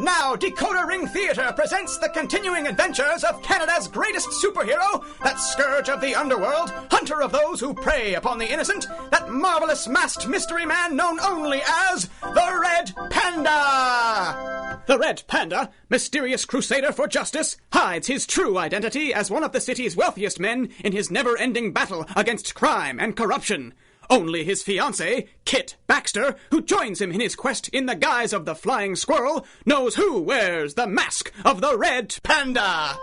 now Decoder Ring Theatre presents the continuing adventures of Canada's greatest superhero, that scourge of the underworld, hunter of those who prey upon the innocent, that marvelous masked mystery man known only as the Red Panda! The Red Panda, mysterious crusader for justice, hides his true identity as one of the city's wealthiest men in his never-ending battle against crime and corruption. Only his fiancée, Kit Baxter, who joins him in his quest in the guise of the Flying Squirrel, knows who wears the mask of the Red Panda.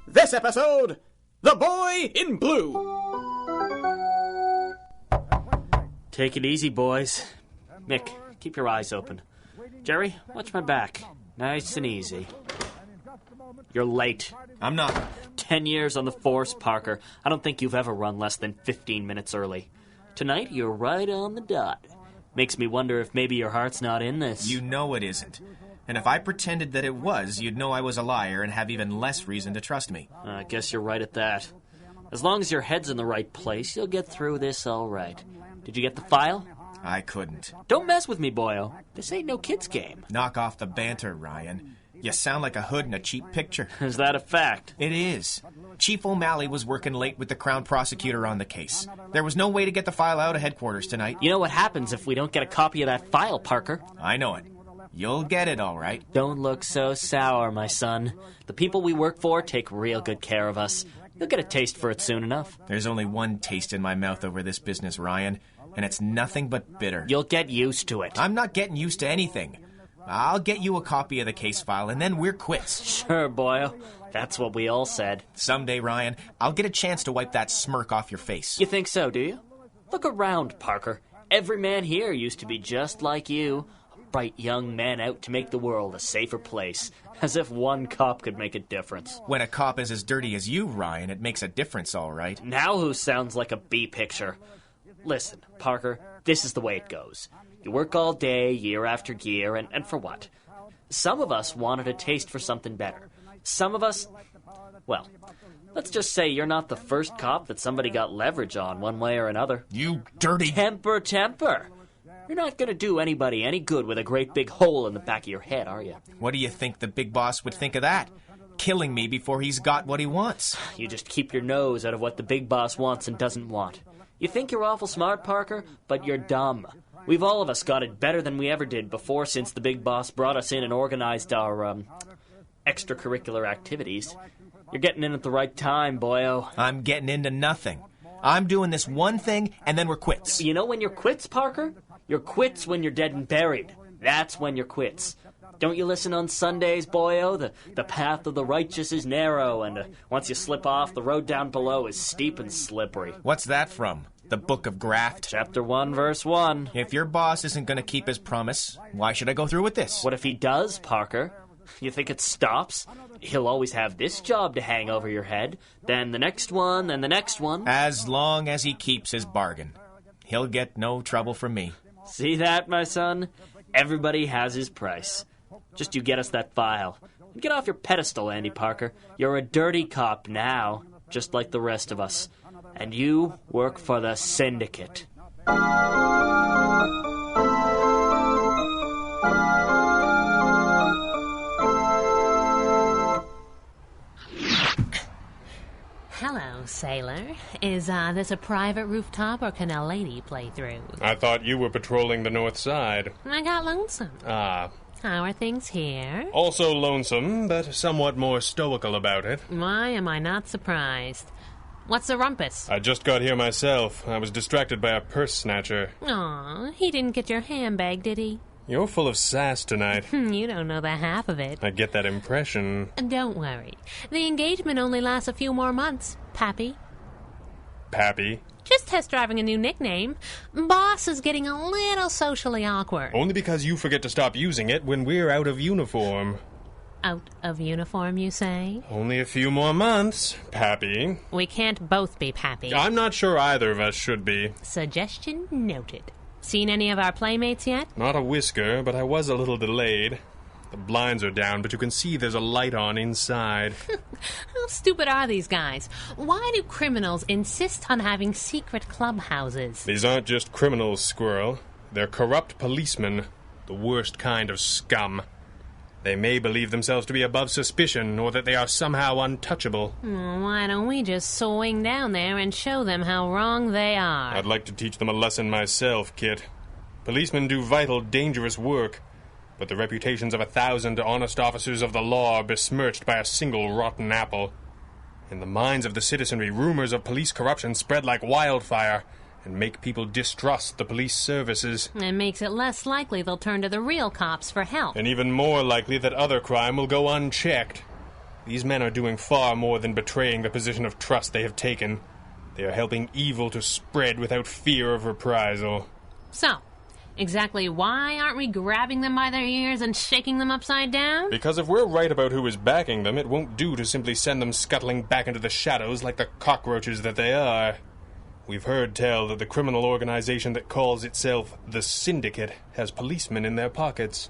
This episode, The Boy in Blue. Take it easy, boys. Mick, keep your eyes open. Jerry, watch my back. Nice and easy. You're late. I'm not. 10 years on the force, Parker. I don't think you've ever run less than 15 minutes early. Tonight, you're right on the dot. Makes me wonder if maybe your heart's not in this. You know it isn't. And if I pretended that it was, you'd know I was a liar and have even less reason to trust me. I guess you're right at that. As long as your head's in the right place, you'll get through this all right. Did you get the file? I couldn't. Don't mess with me, boyo. This ain't no kid's game. Knock off the banter, Ryan. You sound like a hood in a cheap picture. Is that a fact? It is. Chief O'Malley was working late with the Crown Prosecutor on the case. There was no way to get the file out of headquarters tonight. You know what happens if we don't get a copy of that file, Parker? I know it. You'll get it, all right. Don't look so sour, my son. The people we work for take real good care of us. You'll get a taste for it soon enough. There's only one taste in my mouth over this business, Ryan, and it's nothing but bitter. You'll get used to it. I'm not getting used to anything. I'll get you a copy of the case file, and then we're quits. Sure, boyo. That's what we all said. Someday, Ryan, I'll get a chance to wipe that smirk off your face. You think so, do you? Look around, Parker. Every man here used to be just like you. A bright young man out to make the world a safer place. As if one cop could make a difference. When a cop is as dirty as you, Ryan, it makes a difference, all right. Now who sounds like a B picture? Listen, Parker, this is the way it goes. You work all day, year after year, and for what? Some of us wanted a taste for something better. Some of us... Well, let's just say you're not the first cop that somebody got leverage on one way or another. You dirty... Temper! You're not going to do anybody any good with a great big hole in the back of your head, are you? What do you think the big boss would think of that? Killing me before he's got what he wants. You just keep your nose out of what the big boss wants and doesn't want. You think you're awful smart, Parker, but you're dumb. We've all of us got it better than we ever did before since the big boss brought us in and organized our, extracurricular activities. You're getting in at the right time, boyo. I'm getting into nothing. I'm doing this one thing, and then we're quits. You know when you're quits, Parker? You're quits when you're dead and buried. That's when you're quits. Don't you listen on Sundays, boyo? The path of the righteous is narrow, and once you slip off, the road down below is steep and slippery. What's that from? The Book of Graft? Chapter 1, verse 1. If your boss isn't going to keep his promise, why should I go through with this? What if he does, Parker? You think it stops? He'll always have this job to hang over your head, then the next one, then the next one. As long as he keeps his bargain. He'll get no trouble from me. See that, my son? Everybody has his price. Just you get us that file. Get off your pedestal, Andy Parker. You're a dirty cop now, just like the rest of us. And you work for the syndicate. Hello, sailor. Is this a private rooftop or can a lady play through? I thought you were patrolling the north side. I got lonesome. Ah. How are things here? Also lonesome, but somewhat more stoical about it. Why am I not surprised? What's the rumpus? I just got here myself. I was distracted by a purse snatcher. Aw, he didn't get your handbag, did he? You're full of sass tonight. You don't know the half of it. I get that impression. Don't worry. The engagement only lasts a few more months, Pappy. Pappy? Just test driving a new nickname. Boss is getting a little socially awkward. Only because you forget to stop using it when we're out of uniform. Out of uniform, you say? Only a few more months, Pappy. We can't both be Pappy. I'm not sure either of us should be. Suggestion noted. Seen any of our playmates yet? Not a whisker, but I was a little delayed. The blinds are down, but you can see there's a light on inside. How stupid are these guys? Why do criminals insist on having secret clubhouses? These aren't just criminals, Squirrel. They're corrupt policemen. The worst kind of scum. They may believe themselves to be above suspicion, or that they are somehow untouchable. Why don't we just swing down there and show them how wrong they are? I'd like to teach them a lesson myself, Kit. Policemen do vital, dangerous work, but the reputations of 1,000 honest officers of the law are besmirched by a single rotten apple. In the minds of the citizenry, rumors of police corruption spread like wildfire and make people distrust the police services. It makes it less likely they'll turn to the real cops for help. And even more likely that other crime will go unchecked. These men are doing far more than betraying the position of trust they have taken. They are helping evil to spread without fear of reprisal. So, exactly why aren't we grabbing them by their ears and shaking them upside down? Because if we're right about who is backing them, it won't do to simply send them scuttling back into the shadows like the cockroaches that they are. We've heard tell that the criminal organization that calls itself the Syndicate has policemen in their pockets.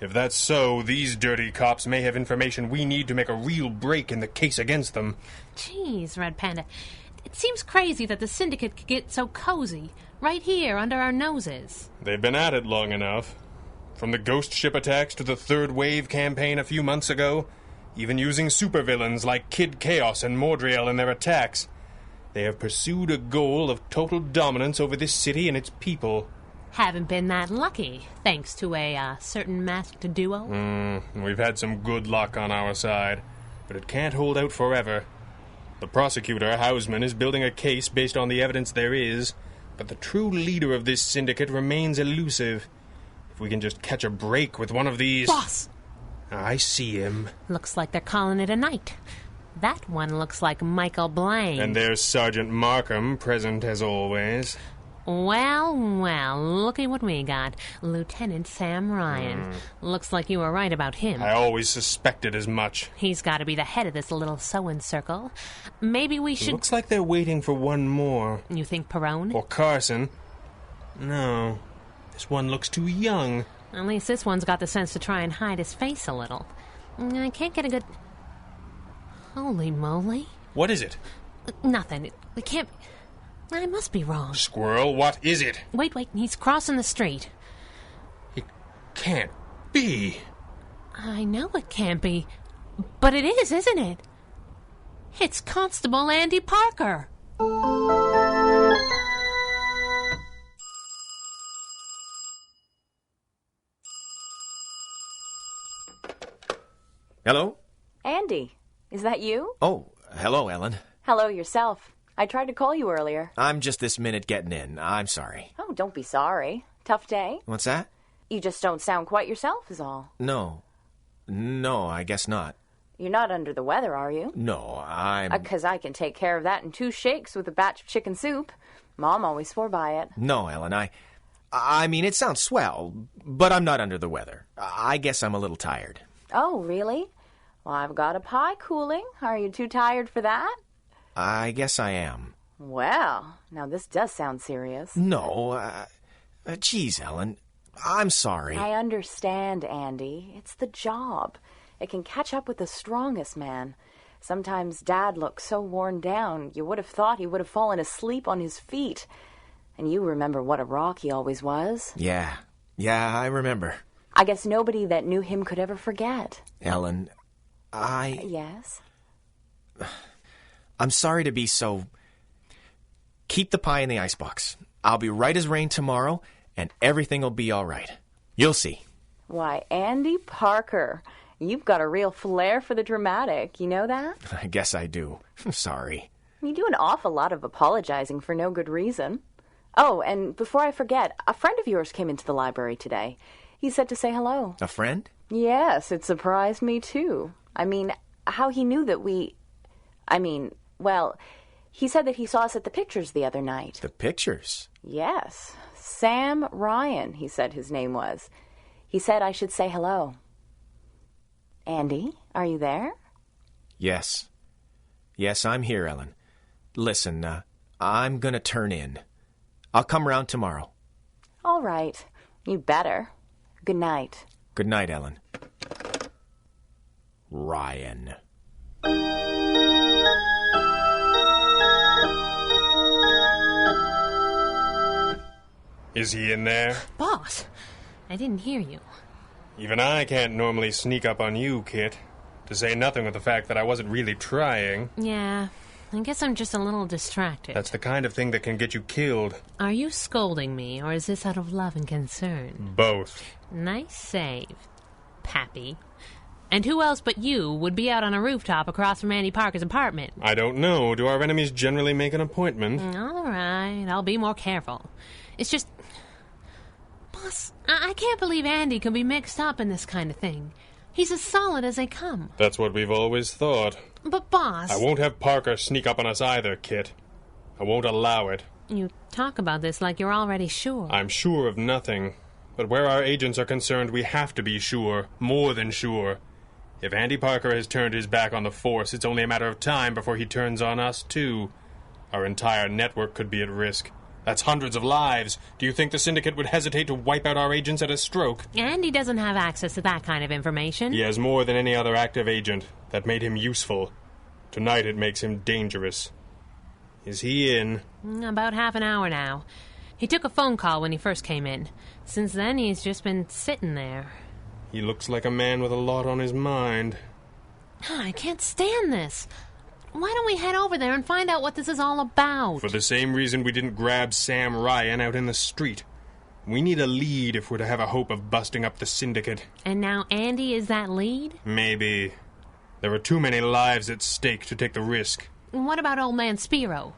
If that's so, these dirty cops may have information we need to make a real break in the case against them. Jeez, Red Panda. It seems crazy that the Syndicate could get so cozy, right here under our noses. They've been at it long enough. From the ghost ship attacks to the Third Wave campaign a few months ago, even using supervillains like Kid Chaos and Mordriel in their attacks. They have pursued a goal of total dominance over this city and its people. Haven't been that lucky, thanks to a certain masked duo. We've had some good luck on our side, but it can't hold out forever. The prosecutor, Hausman, is building a case based on the evidence there is, but the true leader of this syndicate remains elusive. If we can just catch a break with one of these... Boss! I see him. Looks like they're calling it a night. That one looks like Michael Blaine. And there's Sergeant Markham, present as always. Well, looky what we got. Lieutenant Sam Ryan. Looks like you were right about him. I always suspected as much. He's got to be the head of this little sewing circle. Maybe we should... Looks like they're waiting for one more. You think Perone? Or Carson. No. This one looks too young. At least this one's got the sense to try and hide his face a little. I can't get a good... Holy moly. What is it? Nothing. It can't... I must be wrong. Squirrel, what is it? Wait, he's crossing the street. It can't be. I know it can't be, but it is, isn't it? It's Constable Andy Parker. Hello? Andy, is that you? Oh, hello, Ellen. Hello yourself. I tried to call you earlier. I'm just this minute getting in. I'm sorry. Oh, don't be sorry. Tough day? What's that? You just don't sound quite yourself is all. No, I guess not. You're not under the weather, are you? No, I'm... 'Cause I can take care of that in 2 shakes with a batch of chicken soup. Mom always swore by it. No, Ellen, I mean, it sounds swell, but I'm not under the weather. I guess I'm a little tired. Oh, really? Well, I've got a pie cooling. Are you too tired for that? I guess I am. Well, now this does sound serious. No, geez, Ellen, I'm sorry. I understand, Andy. It's the job. It can catch up with the strongest man. Sometimes Dad looks so worn down, you would have thought he would have fallen asleep on his feet. And you remember what a rock he always was. Yeah, I remember. I guess nobody that knew him could ever forget. Ellen, Yes? I'm sorry to be so... Keep the pie in the icebox. I'll be right as rain tomorrow, and everything will be all right. You'll see. Why, Andy Parker, you've got a real flair for the dramatic. You know that? I guess I do. Sorry. You do an awful lot of apologizing for no good reason. Oh, and before I forget, a friend of yours came into the library today. He said to say hello. A friend? Yes, it surprised me, too. I mean, how he knew that well, he said that he saw us at the pictures the other night. The pictures? Yes. Sam Ryan, he said his name was. He said I should say hello. Andy, are you there? Yes. Yes, I'm here, Ellen. Listen, I'm gonna turn in. I'll come round tomorrow. All right. You better. Good night. Good night, Ellen. Ryan. Is he in there? Boss, I didn't hear you. Even I can't normally sneak up on you, Kit. To say nothing of the fact that I wasn't really trying. Yeah, I guess I'm just a little distracted. That's the kind of thing that can get you killed. Are you scolding me, or is this out of love and concern? Both. Nice save, Pappy. And who else but you would be out on a rooftop across from Andy Parker's apartment? I don't know. Do our enemies generally make an appointment? All right, I'll be more careful. It's just... Boss, I can't believe Andy could be mixed up in this kind of thing. He's as solid as they come. That's what we've always thought. But, boss... I won't have Parker sneak up on us either, Kit. I won't allow it. You talk about this like you're already sure. I'm sure of nothing. But where our agents are concerned, we have to be sure. More than sure. If Andy Parker has turned his back on the Force, it's only a matter of time before he turns on us, too. Our entire network could be at risk. That's hundreds of lives. Do you think the Syndicate would hesitate to wipe out our agents at a stroke? Andy doesn't have access to that kind of information. He has more than any other active agent. That made him useful. Tonight it makes him dangerous. Is he in? About half an hour now. He took a phone call when he first came in. Since then, he's just been sitting there. He looks like a man with a lot on his mind. I can't stand this. Why don't we head over there and find out what this is all about? For the same reason we didn't grab Sam Ryan out in the street. We need a lead if we're to have a hope of busting up the Syndicate. And now Andy is that lead? Maybe. There are too many lives at stake to take the risk. What about old man Spiro?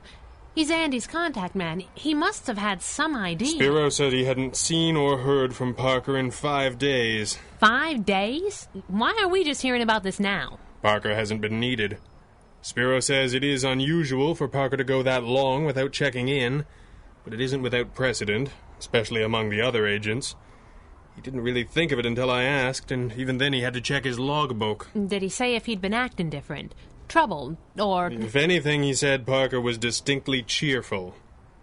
He's Andy's contact man. He must have had some idea. Spiro said he hadn't seen or heard from Parker in 5 days. 5 days? Why are we just hearing about this now? Parker hasn't been needed. Spiro says it is unusual for Parker to go that long without checking in, but it isn't without precedent, especially among the other agents. He didn't really think of it until I asked, and even then he had to check his logbook. Did he say if he'd been acting different? Troubled, or... If anything, he said Parker was distinctly cheerful.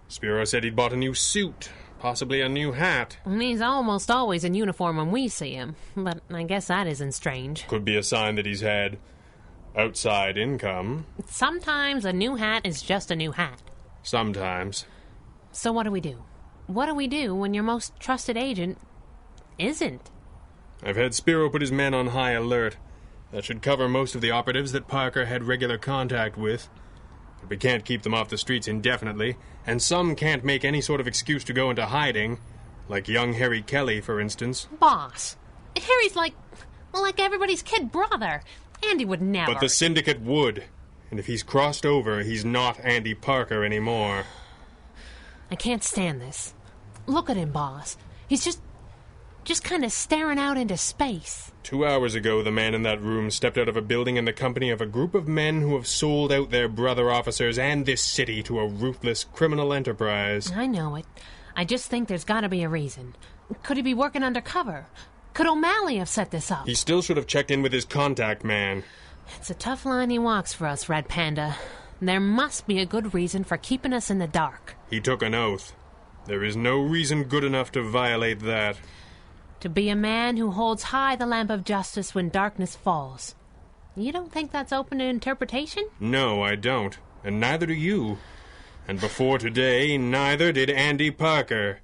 Spiro said he'd bought a new suit, possibly a new hat. He's almost always in uniform when we see him, but I guess that isn't strange. Could be a sign that he's had outside income. Sometimes a new hat is just a new hat. Sometimes. So what do we do? What do we do when your most trusted agent isn't? I've had Spiro put his men on high alert. That should cover most of the operatives that Parker had regular contact with. But we can't keep them off the streets indefinitely, and some can't make any sort of excuse to go into hiding. Like young Harry Kelly, for instance. Boss, Harry's like everybody's kid brother. Andy would never. But the Syndicate would. And if he's crossed over, he's not Andy Parker anymore. I can't stand this. Look at him, boss. He's just kind of staring out into space. 2 hours ago, the man in that room stepped out of a building in the company of a group of men who have sold out their brother officers and this city to a ruthless criminal enterprise. I know it. I just think there's got to be a reason. Could he be working undercover? Could O'Malley have set this up? He still should have checked in with his contact man. It's a tough line he walks for us, Red Panda. There must be a good reason for keeping us in the dark. He took an oath. There is no reason good enough to violate that. To be a man who holds high the lamp of justice when darkness falls. You don't think that's open to interpretation? No, I don't. And neither do you. And before today, neither did Andy Parker.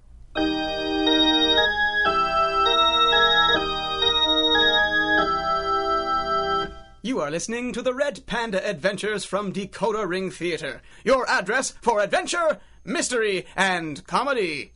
You are listening to the Red Panda Adventures from Decoder Ring Theater. Your address for adventure, mystery, and comedy.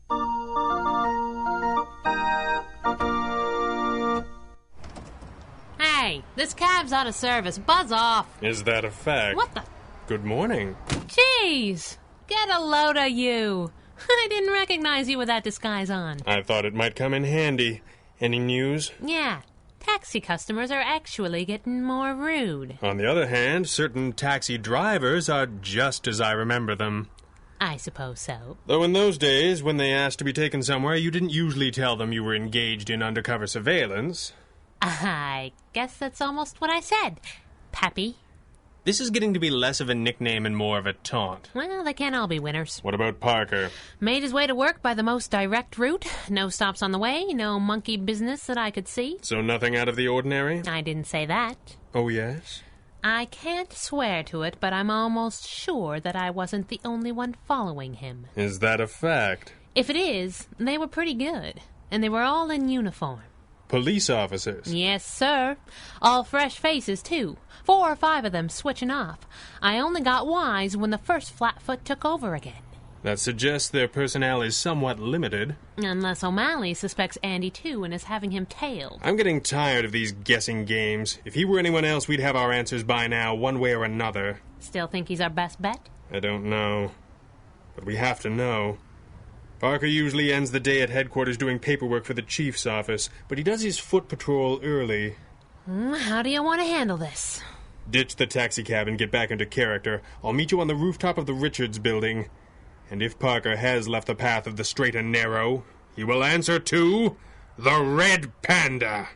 Hey, this cab's out of service. Buzz off. Is that a fact? What the? Good morning. Jeez. Get a load of you. I didn't recognize you with that disguise on. I thought it might come in handy. Any news? Yeah. Taxi customers are actually getting more rude. On the other hand, certain taxi drivers are just as I remember them. I suppose so. Though in those days, when they asked to be taken somewhere, you didn't usually tell them you were engaged in undercover surveillance. I guess that's almost what I said, Pappy. This is getting to be less of a nickname and more of a taunt. Well, they can't all be winners. What about Parker? Made his way to work by the most direct route. No stops on the way, no monkey business that I could see. So nothing out of the ordinary? I didn't say that. Oh, yes? I can't swear to it, but I'm almost sure that I wasn't the only one following him. Is that a fact? If it is, they were pretty good. and they were all in uniform. Police officers. Yes, sir. All fresh faces, too. 4 or 5 of them switching off. I only got wise when the first Flatfoot took over again. That suggests their personnel is somewhat limited. Unless O'Malley suspects Andy, too, and is having him tailed. I'm getting tired of these guessing games. If he were anyone else, we'd have our answers by now, one way or another. Still think he's our best bet? I don't know. But we have to know. Parker usually ends the day at headquarters doing paperwork for the chief's office, but he does his foot patrol early. How do you want to handle this? Ditch the taxicab and get back into character. I'll meet you on the rooftop of the Richards building. And if Parker has left the path of the straight and narrow, he will answer to the Red Panda.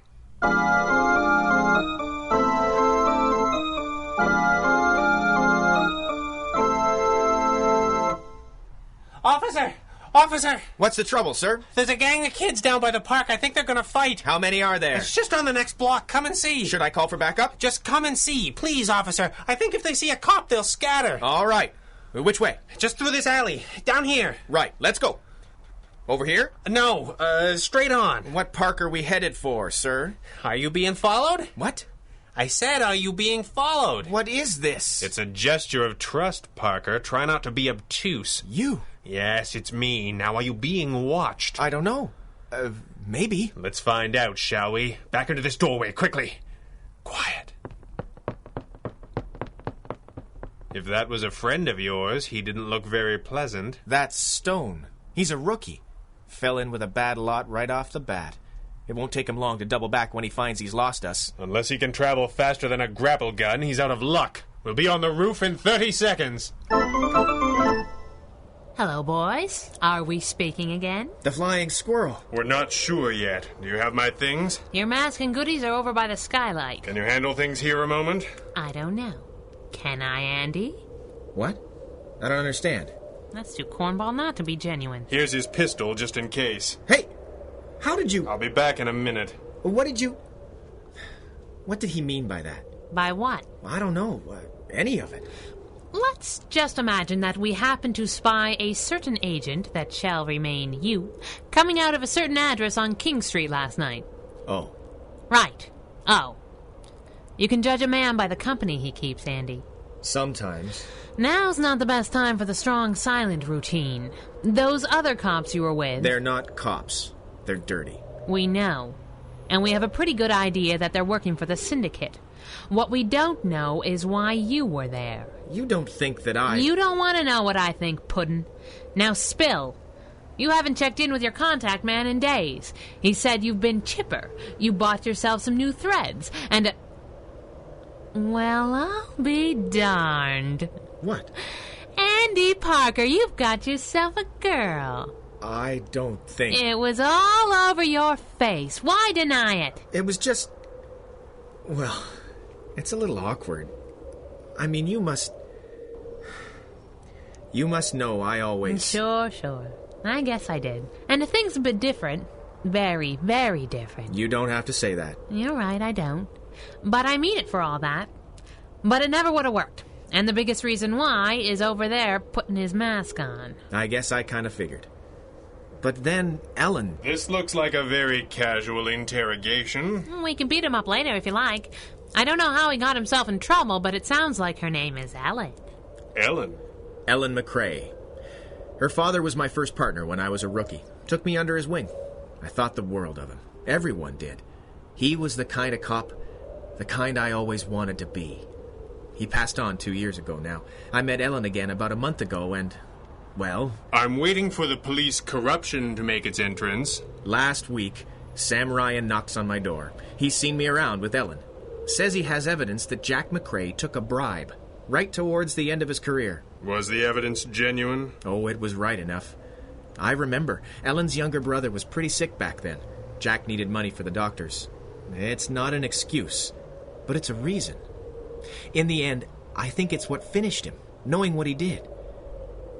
Officer! Officer! What's the trouble, sir? There's a gang of kids down by the park. I think they're gonna fight. How many are there? It's just on the next block. Come and see. Should I call for backup? Just come and see. Please, officer. I think if they see a cop, they'll scatter. All right. Which way? Just through this alley. Down here. Right. Let's go. Over here? No, straight on. What park are we headed for, sir? Are you being followed? What? I said, are you being followed? What is this? It's a gesture of trust, Parker. Try not to be obtuse. You. Yes, it's me. Now, are you being watched? I don't know. Maybe. Let's find out, shall we? Back into this doorway, quickly. Quiet. If that was a friend of yours, he didn't look very pleasant. That's Stone. He's a rookie. Fell in with a bad lot right off the bat. It won't take him long to double back when he finds he's lost us. Unless he can travel faster than a grapple gun, he's out of luck. We'll be on the roof in 30 seconds. Hello, boys. Are we speaking again? The flying squirrel. We're not sure yet. Do you have my things? Your mask and goodies are over by the skylight. Can you handle things here a moment? I don't know. Can I, Andy? What? I don't understand. That's too cornball not to be genuine. Here's his pistol, just in case. Hey! How did you... I'll be back in a minute. What did you... What did he mean by that? By what? I don't know. Any of it. Let's just imagine that we happen to spy a certain agent that shall remain you coming out of a certain address on King Street last night. Oh. Right. Oh. You can judge a man by the company he keeps, Andy. Sometimes. Now's not the best time for the strong silent routine. Those other cops you were with... They're not cops. They're dirty. We know. And we have a pretty good idea that they're working for the syndicate. What we don't know is why you were there. You don't think that I... You don't want to know what I think, Puddin'. Now spill. You haven't checked in with your contact man in days. He said you've been chipper. You bought yourself some new threads, and... Well, I'll be darned. What? Andy Parker, you've got yourself a girl. I don't think... It was all over your face. Why deny it? It was just... Well, it's a little awkward. I mean, you must... You must know I always... Sure. I guess I did. And the thing's a bit different. Very, very different. You don't have to say that. You're right, I don't. But I mean it for all that. But it never would have worked. And the biggest reason why is over there putting his mask on. I guess I kind of figured. But then, Ellen... This looks like a very casual interrogation. We can beat him up later if you like. I don't know how he got himself in trouble, but it sounds like her name is Ellen. Ellen? Ellen McCrae. Her father was my first partner when I was a rookie. Took me under his wing. I thought the world of him. Everyone did. He was the kind of cop, the kind I always wanted to be. He passed on 2 years ago now. I met Ellen again about a month ago and, well... I'm waiting for the police corruption to make its entrance. Last week, Sam Ryan knocks on my door. He's seen me around with Ellen. Says he has evidence that Jack McCrae took a bribe, right towards the end of his career. Was the evidence genuine? Oh, it was right enough. I remember. Ellen's younger brother was pretty sick back then. Jack needed money for the doctors. It's not an excuse, but it's a reason. In the end, I think it's what finished him, knowing what he did.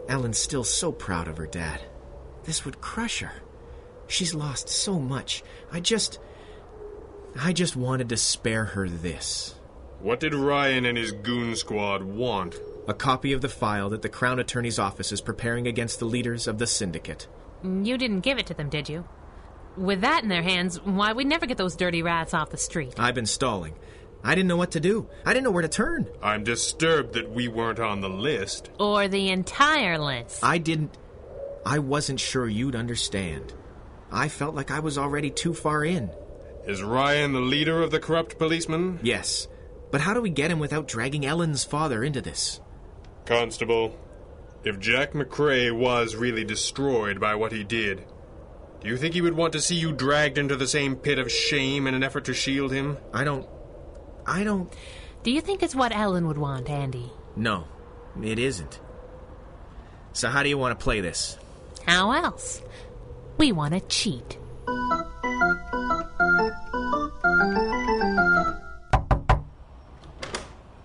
Ellen's still so proud of her dad. This would crush her. She's lost so much. I just wanted to spare her this. What did Ryan and his goon squad want? A copy of the file that the Crown Attorney's office is preparing against the leaders of the syndicate. You didn't give it to them, did you? with that in their hands, why, we'd never get those dirty rats off the street. I've been stalling. I didn't know what to do. I didn't know where to turn. I'm disturbed that we weren't on the list. Or the entire list. I wasn't sure you'd understand. I felt like I was already too far in. Is Ryan the leader of the corrupt policemen? Yes. But how do we get him without dragging Ellen's father into this? Constable, if Jack McCrae was really destroyed by what he did, do you think he would want to see you dragged into the same pit of shame in an effort to shield him? I don't... Do you think it's what Ellen would want, Andy? No, it isn't. So how do you want to play this? How else? We want to cheat.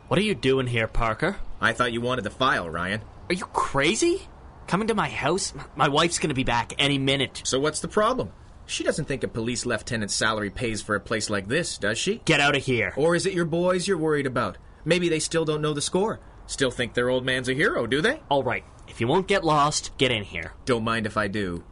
What are you doing here, Parker? I thought you wanted the file, Ryan. Are you crazy? Coming to my house? My wife's gonna be back any minute. So what's the problem? She doesn't think a police lieutenant's salary pays for a place like this, does she? Get out of here. Or is it your boys you're worried about? Maybe they still don't know the score. Still think their old man's a hero, do they? All right, if you won't get lost, get in here. Don't mind if I do.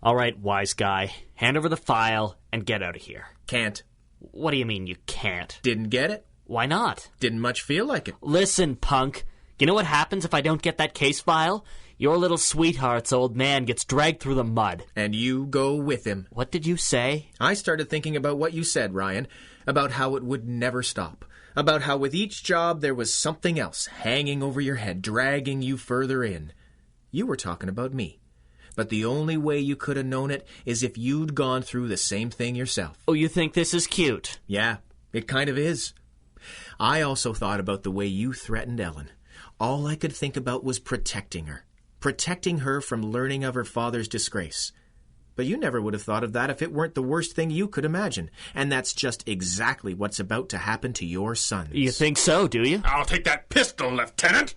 All right, wise guy. Hand over the file and get out of here. Can't. What do you mean you can't? Didn't get it? Why not? Didn't much feel like it. Listen, punk. You know what happens if I don't get that case file? Your little sweetheart's old man gets dragged through the mud. And you go with him. What did you say? I started thinking about what you said, Ryan. About how it would never stop. About how with each job there was something else hanging over your head, dragging you further in. You were talking about me. But the only way you could have known it is if you'd gone through the same thing yourself. Oh, you think this is cute? Yeah, it kind of is. I also thought about the way you threatened Ellen. All I could think about was protecting her. Protecting her from learning of her father's disgrace. But you never would have thought of that if it weren't the worst thing you could imagine. And that's just exactly what's about to happen to your sons. You think so, do you? I'll take that pistol, Lieutenant!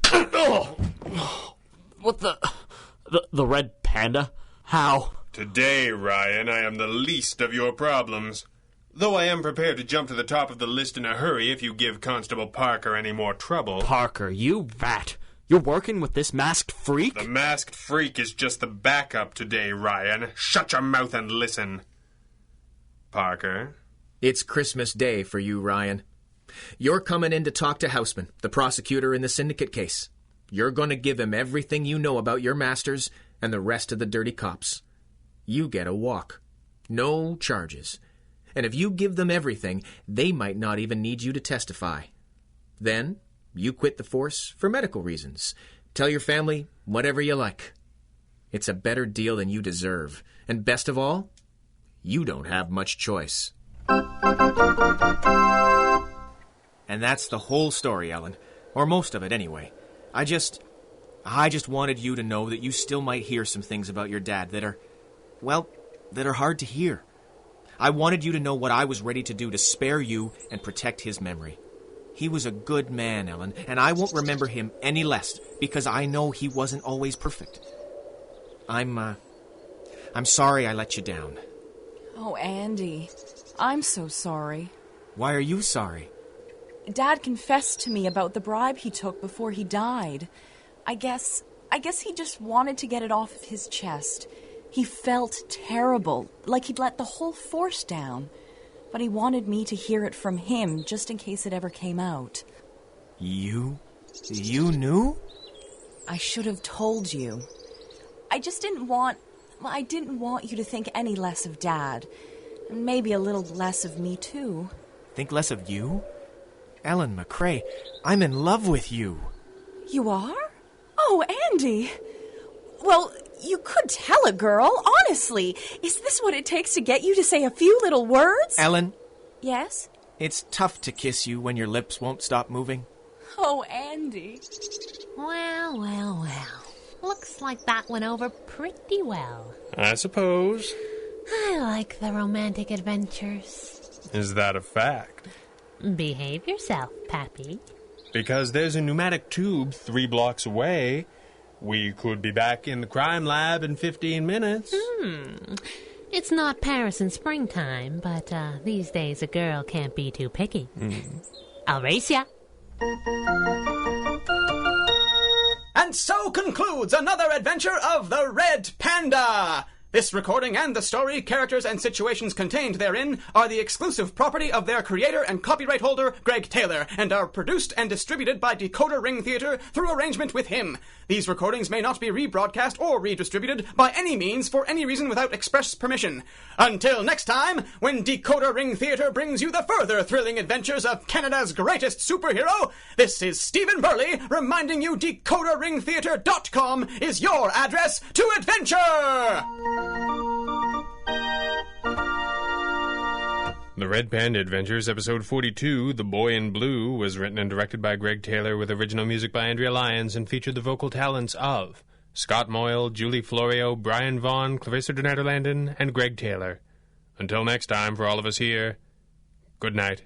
What the Red Panda? How? Today, Ryan, I am the least of your problems. Though I am prepared to jump to the top of the list in a hurry if you give Constable Parker any more trouble. Parker, you rat. You're working with this masked freak? The masked freak is just the backup today, Ryan. Shut your mouth and listen. Parker? It's Christmas Day for you, Ryan. You're coming in to talk to Houseman, the prosecutor in the syndicate case. You're going to give him everything you know about your masters and the rest of the dirty cops. You get a walk. No charges. And if you give them everything, they might not even need you to testify. Then, you quit the force for medical reasons. Tell your family whatever you like. It's a better deal than you deserve. And best of all, you don't have much choice. And that's the whole story, Ellen. Or most of it, anyway. I just wanted you to know that you still might hear some things about your dad that are hard to hear. I wanted you to know what I was ready to do to spare you and protect his memory. He was a good man, Ellen, and I won't remember him any less because I know he wasn't always perfect. I'm sorry I let you down. Oh, Andy, I'm so sorry. Why are you sorry? Dad confessed to me about the bribe he took before he died. I guess he just wanted to get it off of his chest. He felt terrible, like he'd let the whole force down. But he wanted me to hear it from him, just in case it ever came out. You knew? I should have told you. I didn't want you to think any less of Dad. And maybe a little less of me, too. Think less of you? Ellen McCrae, I'm in love with you. You are? Oh, Andy. Well, you could tell a girl, honestly. Is this what it takes to get you to say a few little words? Ellen? Yes? It's tough to kiss you when your lips won't stop moving. Oh, Andy. Well. Looks like that went over pretty well. I suppose. I like the romantic adventures. Is that a fact? Behave yourself, Pappy. Because there's a pneumatic tube 3 blocks away. We could be back in the crime lab in 15 minutes. It's not Paris in springtime, but these days a girl can't be too picky. I'll race ya. And so concludes another adventure of the Red Panda. This recording and the story, characters, and situations contained therein are the exclusive property of their creator and copyright holder, Greg Taylor, and are produced and distributed by Decoder Ring Theater through arrangement with him. These recordings may not be rebroadcast or redistributed by any means for any reason without express permission. Until next time, when Decoder Ring Theater brings you the further thrilling adventures of Canada's greatest superhero, this is Stephen Burley reminding you DecoderRingTheater.com is your address to adventure! The Red Panda Adventures, Episode 42, The Boy in Blue, was written and directed by Greg Taylor with original music by Andrea Lyons and featured the vocal talents of Scott Moyle, Julie Florio, Brian Vaughn, Clarissa de Nederlanden, and Greg Taylor. Until next time, for all of us here, good night.